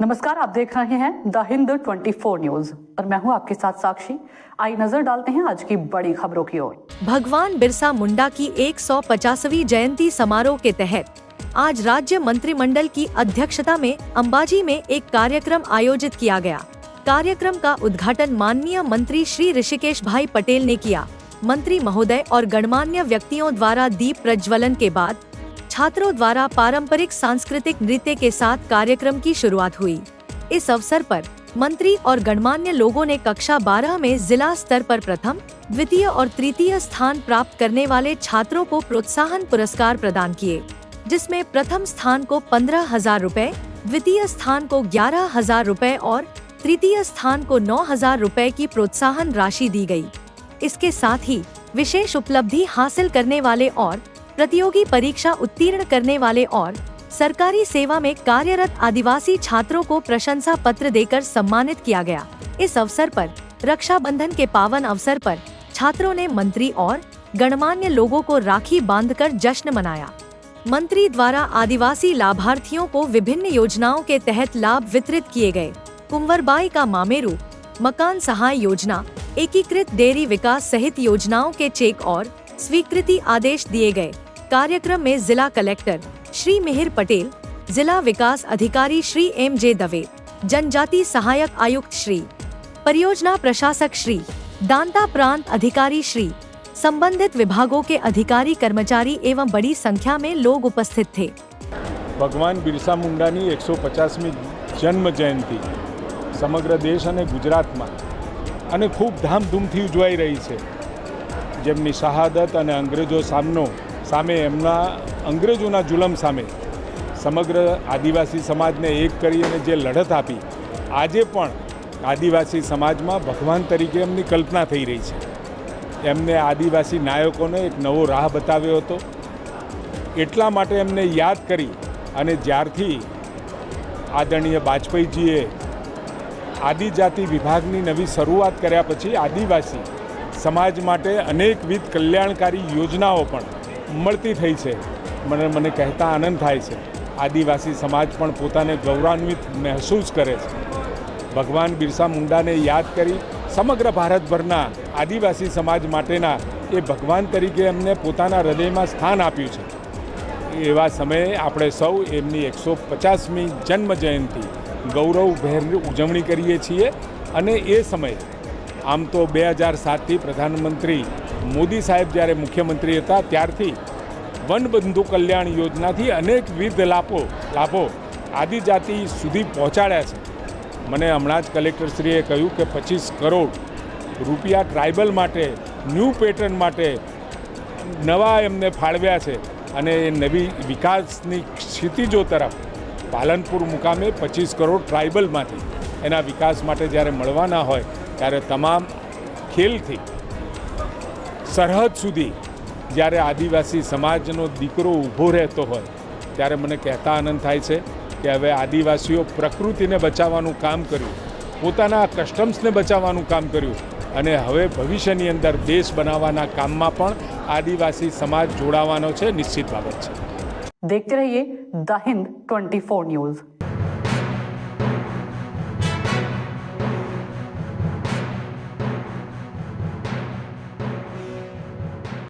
नमस्कार, आप देख रहे हैं द हिंद 24 न्यूज और मैं हूं आपके साथ साक्षी। आइए नजर डालते हैं आज की बड़ी खबरों की ओर। भगवान बिरसा मुंडा की 150वीं जयंती समारोह के तहत आज राज्य मंत्रिमंडल की अध्यक्षता में अंबाजी में एक कार्यक्रम आयोजित किया गया। कार्यक्रम का उद्घाटन माननीय मंत्री श्री ऋषिकेश भाई पटेल ने किया। मंत्री महोदय और गणमान्य व्यक्तियों द्वारा दीप प्रज्वलन के बाद छात्रों द्वारा पारंपरिक सांस्कृतिक नृत्य के साथ कार्यक्रम की शुरुआत हुई। इस अवसर पर मंत्री और गणमान्य लोगों ने कक्षा 12 में जिला स्तर पर प्रथम, द्वितीय और तृतीय स्थान प्राप्त करने वाले छात्रों को प्रोत्साहन पुरस्कार प्रदान किए, जिसमें प्रथम स्थान को 15,000 रुपए, द्वितीय स्थान को 11,000 रुपए और तृतीय स्थान को 9,000 रुपए की प्रोत्साहन राशि दी गई। इसके साथ ही विशेष उपलब्धि हासिल करने वाले और प्रतियोगी परीक्षा उत्तीर्ण करने वाले और सरकारी सेवा में कार्यरत आदिवासी छात्रों को प्रशंसा पत्र देकर सम्मानित किया गया। इस अवसर पर रक्षाबंधन के पावन अवसर पर छात्रों ने मंत्री और गणमान्य लोगों को राखी बांधकर जश्न मनाया। मंत्री द्वारा आदिवासी लाभार्थियों को विभिन्न योजनाओं के तहत लाभ वितरित किए गए। कुंवरबाई का मामेरू, मकान सहाय योजना, एकीकृत डेयरी विकास सहित योजनाओं के चेक और स्वीकृति आदेश दिए गए। कार्यक्रम में जिला कलेक्टर श्री मिहिर पटेल, जिला विकास अधिकारी श्री MJ दवे, जनजाति सहायक आयुक्त श्री, परियोजना प्रशासक श्री, दांता प्रांत अधिकारी श्री, संबंधित विभागों के अधिकारी कर्मचारी एवं बड़ी संख्या में लोग उपस्थित थे। भगवान बिरसा मुंडानी 150મી जन्म जयंती समग्र देश અને ગુજરાતમાં અને ખૂબ ધામધૂમથી ઉજવાઈ રહી છે। જેમની શહાદત અને સામે એમના અંગ્રેજોના જુલમ સામે સમગ્ર આદિવાસી સમાજને એક કરી અને જે લડત આપી, આજે પણ આદિવાસી સમાજમાં ભગવાન તરીકે એમની કલ્પના થઈ રહી છે। એમને આદિવાસી નાયકોને એક નવો રાહ બતાવ્યો હતો, એટલા માટે એમને યાદ કરી અને જ્યારથી આદરણીય વાજપેયીજીએ આદિજાતિ વિભાગની નવી શરૂઆત કર્યા પછી આદિવાસી સમાજ માટે અનેકવિધ કલ્યાણકારી યોજનાઓ પણ મળતી થઈ છે। મને કહેતા આનંદ થાય છે, આદિવાસી સમાજ પણ પોતાને ગૌરવાન્વિત મહેસૂસ કરે છે। ભગવાન બિરસા મુંડાને યાદ કરી સમગ્ર ભારતભરના આદિવાસી સમાજ માટેના એ ભગવાન તરીકે એમને પોતાના હૃદયમાં સ્થાન આપ્યું છે। એવા સમયે આપણે સૌ એમની 150મી જન્મ જયંતિ ગૌરવભેર ઉજવણી કરીએ છીએ। અને એ સમયે આમ તો 2007થી પ્રધાનમંત્રી મોદી સાહેબ જ્યારે મુખ્યમંત્રી હતા ત્યારથી વનબંધુ કલ્યાણ યોજનાથી અનેકવિધ લાભો આદિજાતિ સુધી પહોંચાડ્યા છે। મને હમણાં જ કલેક્ટરશ્રીએ કહ્યું કે 25 કરોડ રૂપિયા ટ્રાઇબલ માટે, ન્યૂ પેટર્ન માટે નવા એમને ફાળવ્યા છે અને એ નવી વિકાસની ક્ષિતિજો તરફ પાલનપુર મુકામે 25 કરોડ ટ્રાઇબલમાંથી એના વિકાસ માટે જ્યારે મળવાના હોય ત્યારે તમામ ખેલથી સરહદ સુધી જ્યારે આદિવાસી સમાજનો દીકરો ઊભો રહેતો હોય ત્યારે મને કહેતા આનંદ થાય છે કે હવે આદિવાસીઓ પ્રકૃતિને બચાવવાનું કામ કર્યું, પોતાના કસ્ટમ્સને બચાવવાનું કામ કર્યું અને હવે ભવિષ્યની અંદર દેશ બનાવવાના કામમાં પણ આદિવાસી સમાજ જોડાવાનો છે, નિશ્ચિત બાબત છે। देखते रहिए द हिंद 24 न्यूज।